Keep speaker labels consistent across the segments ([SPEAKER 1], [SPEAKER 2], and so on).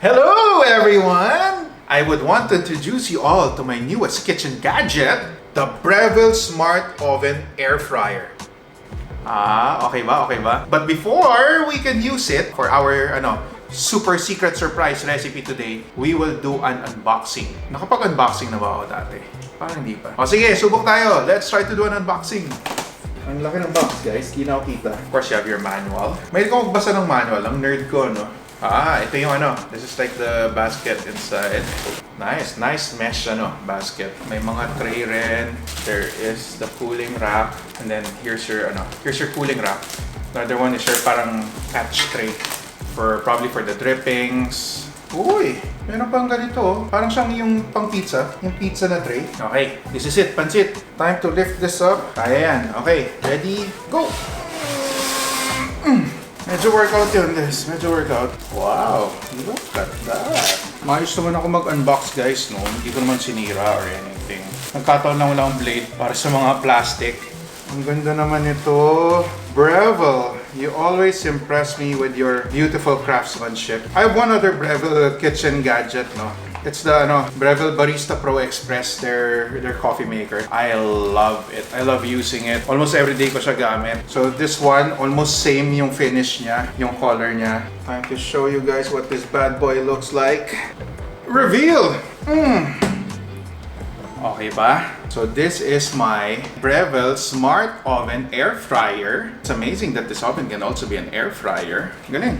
[SPEAKER 1] Hello everyone! I would want to introduce you all to my newest kitchen gadget, the Breville Smart Oven Air Fryer. Okay ba? But before we can use it for our super secret surprise recipe today, we will do an unboxing. Nakapag-unboxing na ba ako dati? Parang hindi pa. O sige, subok tayo. Let's try to do an unboxing. Ang laki ng box, guys. Di na ako kita. Of course, you have your manual. May ko magbasa ng manual. Ang nerd ko, no? Ito yung This is like the basket inside. Nice mesh basket. May mga tray rin. There is the cooling rack. And then here's your cooling rack. Another one is your parang catch tray probably for the drippings. Uy, meron pang ganito. Parang siyang yung pang pizza. Yung pizza na tray. Okay, this is it, pansit. Time to lift this up. Kaya yan. Okay, ready, go! Medyo workout yun, guys. Medyo workout. Wow, look at that. Maayos naman ako mag-unbox, guys, no? Hindi ko naman sinira or anything. Nagkataon lang wala akong blade para sa mga plastic. Ang ganda naman ito. Breville, you always impress me with your beautiful craftsmanship. I have one other Breville kitchen gadget, no? It's the Breville Barista Pro Express, their coffee maker. I love it. I love using it. Almost every day ko siya gamit. So this one, almost same yung finish niya, yung color niya. Time to show you guys what this bad boy looks like. Reveal! Okay ba? So this is my Breville Smart Oven Air Fryer. It's amazing that this oven can also be an air fryer. Galing.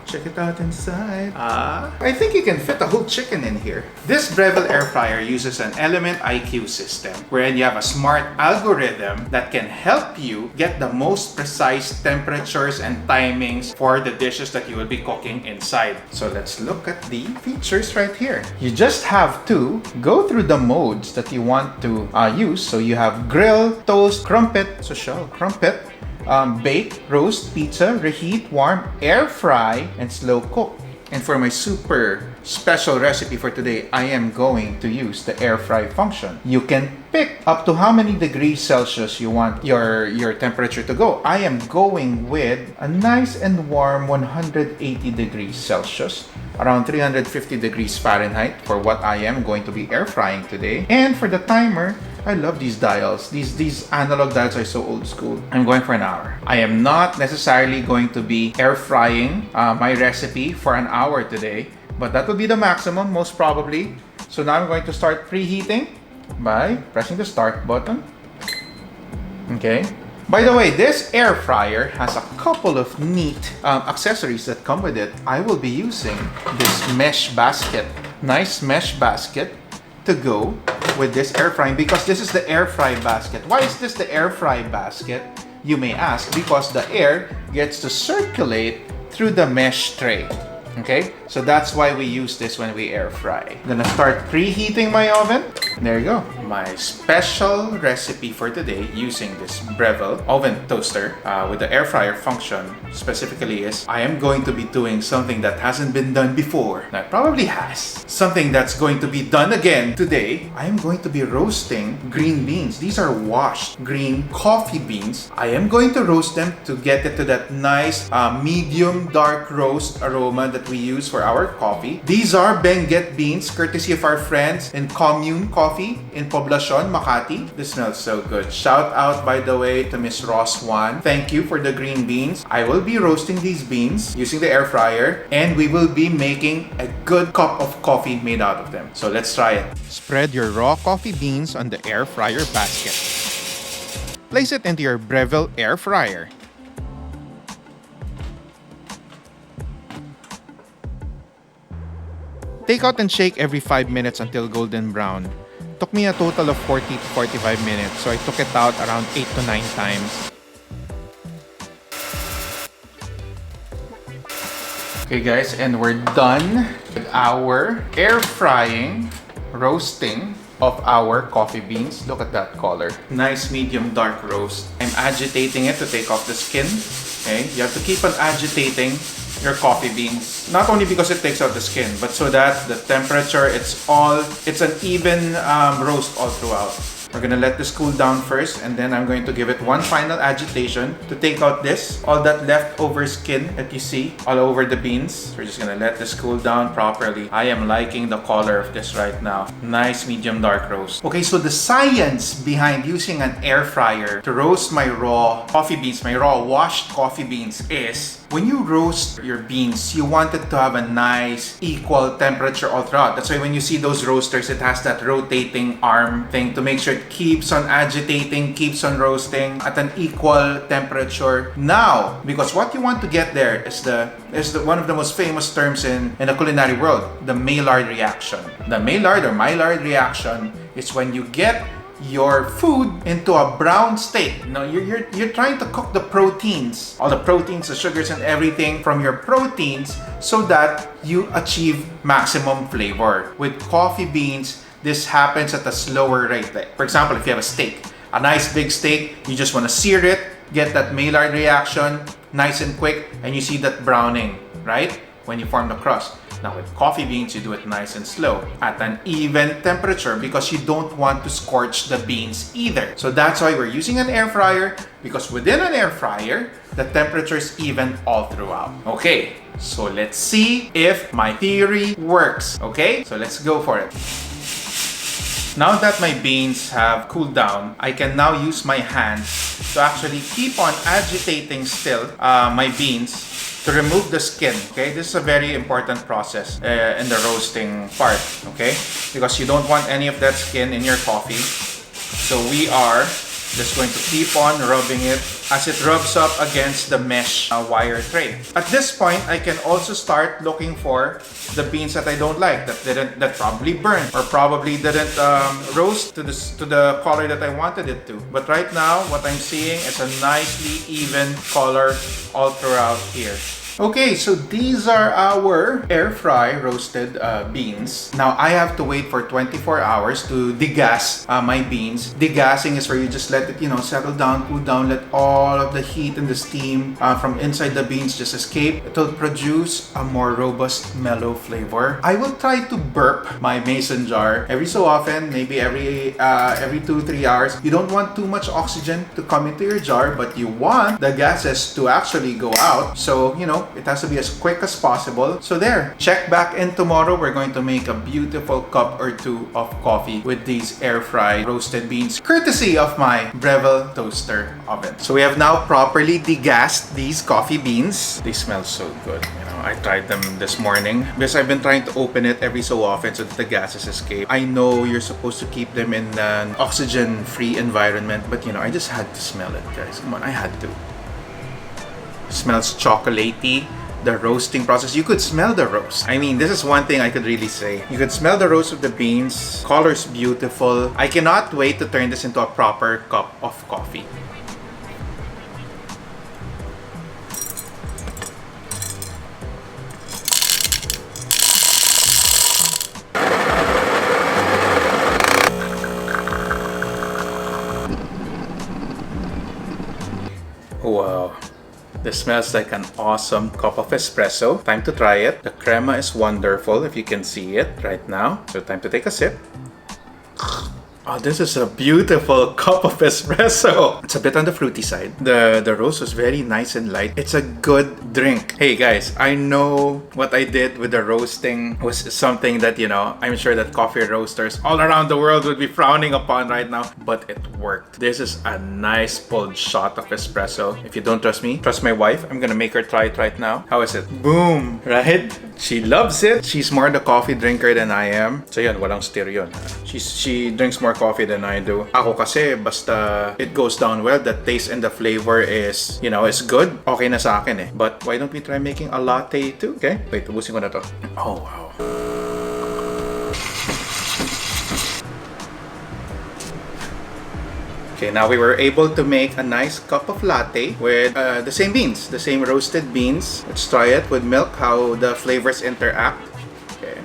[SPEAKER 1] Check it out inside. I think you can fit a whole chicken in here. This Breville Air Fryer uses an Element IQ system, wherein you have a smart algorithm that can help you get the most precise temperatures and timings for the dishes that you will be cooking inside. So let's look at the features right here. You just have to go through the modes that you want to use. So you have grill, toast, crumpet, crumpet, bake, roast, pizza, reheat, warm, air fry, and slow cook. And for my super special recipe for today, I am going to use the air fry function. You can pick up to how many degrees Celsius you want your temperature to go. I am going with a nice and warm 180 degrees Celsius, around 350 degrees Fahrenheit for what I am going to be air frying today. And for the timer, I love these dials. These analog dials are so old school. I'm going for an hour. I am not necessarily going to be air frying my recipe for an hour today, but that will be the maximum most probably. So now I'm going to start preheating by pressing the start button. Okay. By the way, this air fryer has a couple of neat accessories that come with it. I will be using this mesh basket, nice mesh basket, to go with this air frying, because this is the air fry basket. Why is this the air fry basket, you may ask? Because the air gets to circulate through the mesh tray. Okay, so that's why we use this when we air fry. I'm gonna start preheating my oven. There you go. My special recipe for today using this Breville oven toaster with the air fryer function specifically is I am going to be doing something that hasn't been done before. That probably has. Something that's going to be done again today. I am going to be roasting green beans. These are washed green coffee beans. I am going to roast them to get it to that nice medium dark roast aroma that we use for our coffee. These are Benguet beans, courtesy of our friends in Commune Coffee in Poblacion, Makati. This smells so good. Shout out, by the way, to Miss Ross Wan. Thank you for the green beans. I will be roasting these beans using the air fryer, and we will be making a good cup of coffee made out of them. So let's try it. Spread your raw coffee beans on the air fryer basket. Place it into your Breville air fryer. Take out and shake every 5 minutes until golden brown. Took me a total of 40 to 45 minutes, so I took it out around 8 to 9 times. Okay guys, and we're done with our air frying, roasting of our coffee beans. Look at that color. Nice medium dark roast. I'm agitating it to take off the skin. Okay, you have to keep on agitating your coffee beans, not only because it takes out the skin, but so that the temperature, it's an even roast all throughout. We're gonna let this cool down first, and then I'm going to give it one final agitation to take out this, all that leftover skin that you see all over the beans. We're just gonna let this cool down properly. I am liking the color of this right now. Nice medium dark roast. Okay, so the science behind using an air fryer to roast my raw coffee beans, my raw washed coffee beans, is when you roast your beans, you want it to have a nice equal temperature all throughout. That's why when you see those roasters, it has that rotating arm thing to make sure it keeps on agitating, keeps on roasting at an equal temperature. Now, because what you want to get there is one of the most famous terms in the culinary world, the Maillard reaction. The Maillard or Maillard reaction is when you get your food into a brown state. You know, you're trying to cook the proteins, all the proteins, the sugars and everything from your proteins so that you achieve maximum flavor. With coffee beans, this happens at a slower rate. Like, for example, if you have a steak, a nice big steak, you just want to sear it, get that Maillard reaction nice and quick, and you see that browning, right? When you form the crust. Now with coffee beans, you do it nice and slow at an even temperature because you don't want to scorch the beans either. So that's why we're using an air fryer, because within an air fryer, the temperature is even all throughout. Okay, so let's see if my theory works. Okay, so let's go for it. Now that my beans have cooled down, I can now use my hands to actually keep on agitating still my beans to remove the skin. Okay, this is a very important process in the roasting part, okay, because you don't want any of that skin in your coffee. So we are just going to keep on rubbing it as it rubs up against the mesh wire tray. At this point, I can also start looking for the beans that I don't like, that probably burned or probably didn't roast to the color that I wanted it to. But right now, what I'm seeing is a nicely even color all throughout here. Okay, so these are our air fry roasted beans. Now I have to wait for 24 hours to degas my beans. Degassing is where you just let it, settle down, cool down, let all of the heat and the steam from inside the beans just escape. It will produce a more robust, mellow flavor. I will try to burp my mason jar every so often, maybe every 2-3 hours. You don't want too much oxygen to come into your jar, but you want the gases to actually go out. So, it has to be as quick as possible. So there, check back in tomorrow. We're going to make a beautiful cup or two of coffee with these air fried roasted beans, courtesy of my Breville toaster oven. So we have now properly degassed these coffee beans. They smell so good. I tried them this morning because I've been trying to open it every so often so that the gases escape. I know you're supposed to keep them in an oxygen-free environment, but I just had to smell it, guys. Come on, I had to. Smells chocolatey. The roasting process, you could smell the roast. I mean, this is one thing I could really say. You could smell the roast of the beans. Color's beautiful. I cannot wait to turn this into a proper cup of coffee. Wow. This smells like an awesome cup of espresso. Time to try it. The crema is wonderful if you can see it right now. So time to take a sip. Oh, this is a beautiful cup of espresso. It's a bit on the fruity side. The roast was very nice and light. It's a good drink. Hey guys, I know what I did with the roasting was something that, I'm sure that coffee roasters all around the world would be frowning upon right now, but it worked. This is a nice pulled shot of espresso. If you don't trust me, trust my wife. I'm gonna make her try it right now. How is it? Boom! Right? She loves it. She's more the coffee drinker than I am. So yun, walang stir yun. She drinks more coffee than I do. Ako kasi, basta it goes down well, the taste and the flavor is, is good. Okay na sa akin eh. But why don't we try making a latte too? Okay? Wait, ubusin ko na to. Oh, wow. Okay, now we were able to make a nice cup of latte with the same beans, the same roasted beans. Let's try it with milk, how the flavors interact. Okay.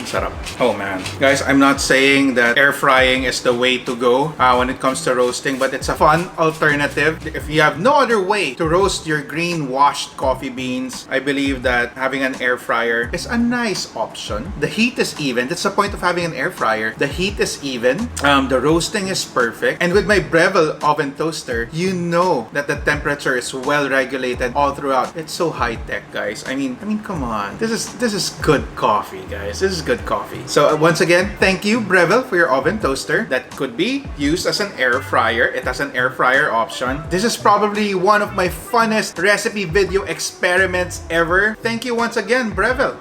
[SPEAKER 1] Sarap. Oh man. Guys, I'm not saying that air frying is the way to go when it comes to roasting, but it's a fun alternative. If you have no other way to roast your green washed coffee beans, I believe that having an air fryer is a nice option. The heat is even. That's the point of having an air fryer. The heat is even. The roasting is perfect. And with my Breville oven toaster, you know that the temperature is well regulated all throughout. It's so high tech, guys. I mean, come on. This is good coffee, guys. This is good coffee. So once again, thank you, Breville, for your oven toaster that could be used as an air fryer. It has an air fryer option. This is probably one of my funnest recipe video experiments ever. Thank you once again, Breville.